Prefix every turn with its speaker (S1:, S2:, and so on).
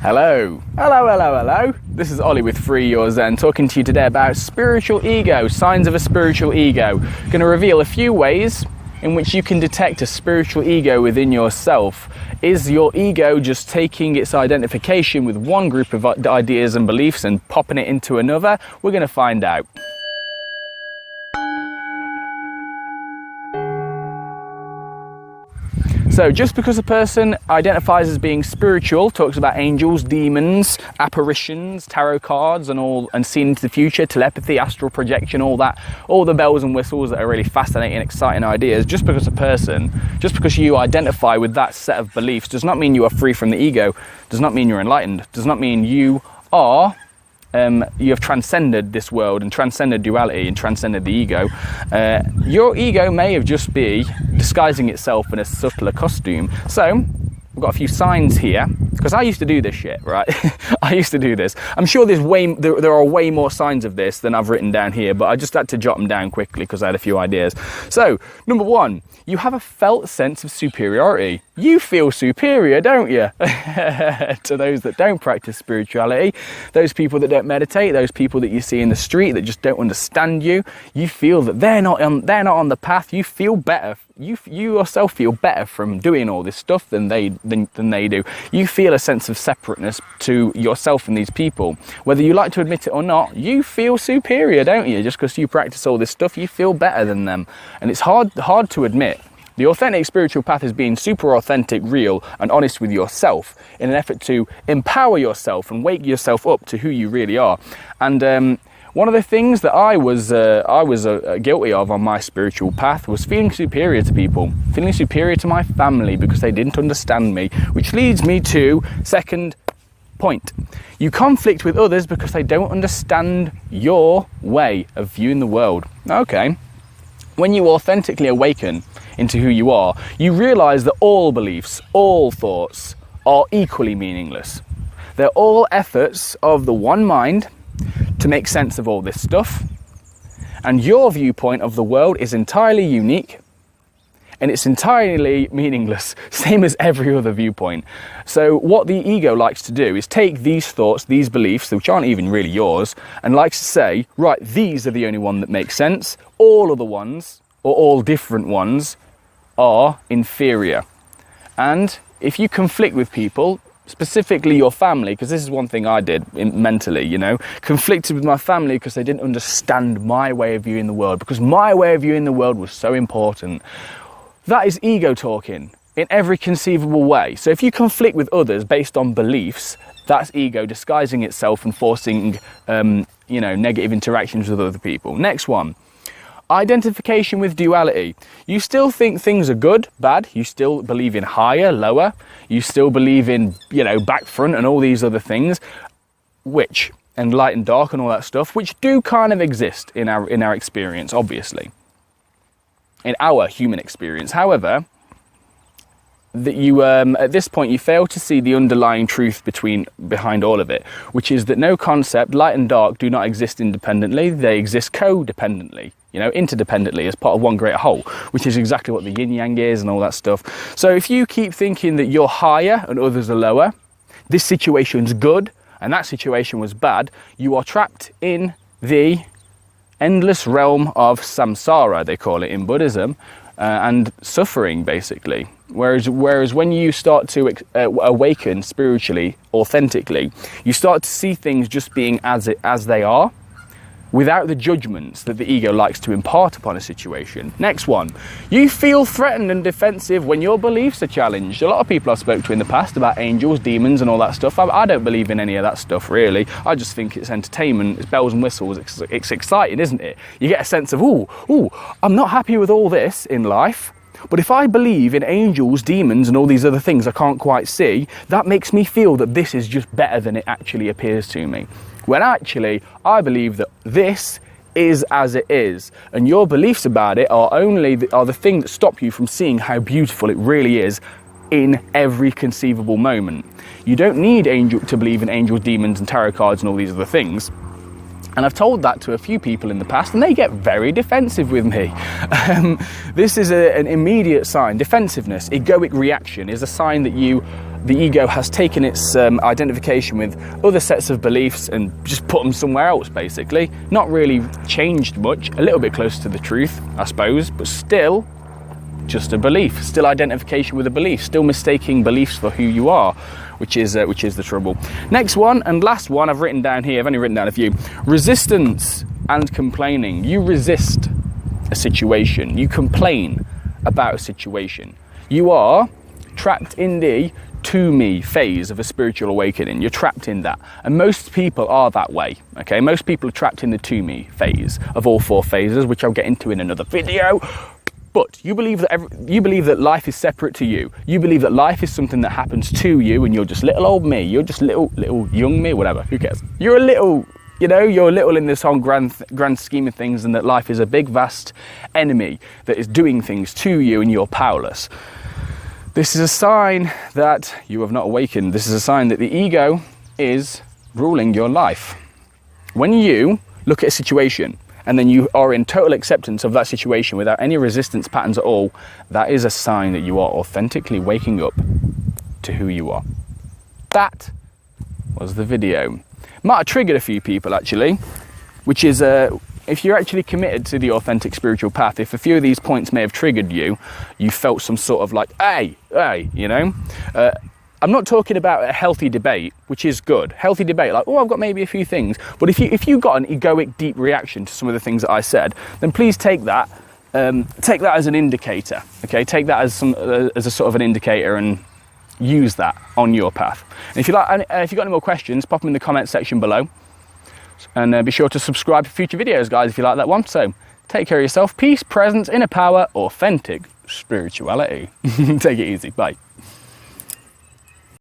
S1: Hello. This is Ollie with Free Your Zen, talking to you today about spiritual ego, signs of a spiritual ego. Going to reveal a few ways in which you can detect a spiritual ego within yourself. Is your ego just taking its identification with one group of ideas and beliefs and popping it into another? We're going to find out. So just because a person identifies as being spiritual, talks about angels, demons, apparitions, tarot cards and seeing into the future, telepathy, astral projection, all the bells and whistles that are really fascinating, exciting ideas, just because you identify with that set of beliefs does not mean you are free from the ego, does not mean you're enlightened, does not mean you have transcended this world and transcended duality and transcended the ego. Your ego may have just be disguising itself in a subtler costume. So we've got a few signs here, because I used to do this shit, right? I used to do this. I'm sure there are way more signs of this than I've written down here, but I just had to jot them down quickly because I had a few ideas. So, number one, you have a felt sense of superiority. You feel superior, don't you? To those that don't practice spirituality, those people that don't meditate, those people that you see in the street that just don't understand you. You feel that they're not on the path. You feel better. You yourself feel better from doing all this stuff than they do. You feel a sense of separateness to yourself and these people. Whether you like to admit it or not, you feel superior, don't you? Just because you practice all this stuff, you feel better than them. And it's hard to admit. The authentic spiritual path is being super authentic, real, and honest with yourself in an effort to empower yourself and wake yourself up to who you really are. And one of the things that I was guilty of on my spiritual path was feeling superior to people, feeling superior to my family because they didn't understand me, which leads me to second point. You conflict with others because they don't understand your way of viewing the world. Okay. When you authentically awaken into who you are, you realize that all beliefs, all thoughts are equally meaningless. They're all efforts of the one mind to make sense of all this stuff, and your viewpoint of the world is entirely unique and it's entirely meaningless, same as every other viewpoint. So what the ego likes to do is take these thoughts, these beliefs, which aren't even really yours, and likes to say, right, these are the only one that makes sense. All other ones, or all different ones, are inferior. And if you conflict with people, specifically your family, because this is one thing I did mentally, conflicted with my family because they didn't understand my way of viewing the world, because my way of viewing the world was so important. That is ego talking in every conceivable way. So if you conflict with others based on beliefs, that's ego disguising itself and forcing, negative interactions with other people. Next one. Identification with duality. You still think things are good, bad. You still believe in higher, lower. You still believe in, back, front and all these other things, and light and dark and all that stuff, which do kind of exist in our experience, obviously. In our human experience. However, that you at this point you fail to see the underlying truth behind all of it, which is that no concept, light and dark, do not exist independently. They exist codependently, interdependently as part of one great whole, which is exactly what the yin yang is and all that stuff. So if you keep thinking that you're higher and others are lower, this situation's good and that situation was bad, you are trapped in the endless realm of samsara, they call it in Buddhism, and suffering, basically. Whereas when you start to awaken spiritually, authentically, you start to see things just being as they are, without the judgments that the ego likes to impart upon a situation. Next one. You feel threatened and defensive when your beliefs are challenged. A lot of people I've spoken to in the past about angels, demons and all that stuff, I don't believe in any of that stuff, really. I just think it's entertainment, it's bells and whistles, it's exciting, isn't it? You get a sense of, ooh, I'm not happy with all this in life, but if I believe in angels, demons and all these other things I can't quite see, that makes me feel that this is just better than it actually appears to me. When actually, I believe that this is as it is, and your beliefs about it are the thing that stop you from seeing how beautiful it really is in every conceivable moment. You don't need to believe in angels, demons and tarot cards and all these other things. And I've told that to a few people in the past and they get very defensive with me. This is an immediate sign. Defensiveness, egoic reaction, is a sign that you the ego has taken its identification with other sets of beliefs and just put them somewhere else, basically. Not really changed much, a little bit closer to the truth, I suppose, but still just a belief, still identification with a belief, still mistaking beliefs for who you are, which is the trouble. Next one and last one I've written down here, I've only written down a few. Resistance and complaining. You resist a situation, you complain about a situation. You are trapped in the to me phase of a spiritual awakening. You're trapped in that, and most people are that way. Okay, most people are trapped in the to me phase of all four phases, which I'll get into in another video. But you believe that life is separate to you. You believe that life is something that happens to you, and you're just little old me. You're just little young me, whatever. Who cares? You're a little. You know, you're little in this whole grand scheme of things, and that life is a big, vast enemy that is doing things to you, and you're powerless. This is a sign that you have not awakened. This is a sign that the ego is ruling your life. When you look at a situation and then you are in total acceptance of that situation without any resistance patterns at all, that is a sign that you are authentically waking up to who you are. That was the video. Might have triggered a few people actually, which is if you're actually committed to the authentic spiritual path, if a few of these points may have triggered you, you felt some sort of like, hey, you know. I'm not talking about a healthy debate, which is good. Healthy debate, like, oh, I've got maybe a few things. But if you got an egoic, deep reaction to some of the things that I said, then please take that as an indicator. Okay, take that as a sort of an indicator and use that on your path. And if you got any more questions, pop them in the comment section below. And be sure to subscribe for future videos, guys, if you like that one. So take care of yourself. Peace, presence, inner power, authentic spirituality. Take it easy. Bye.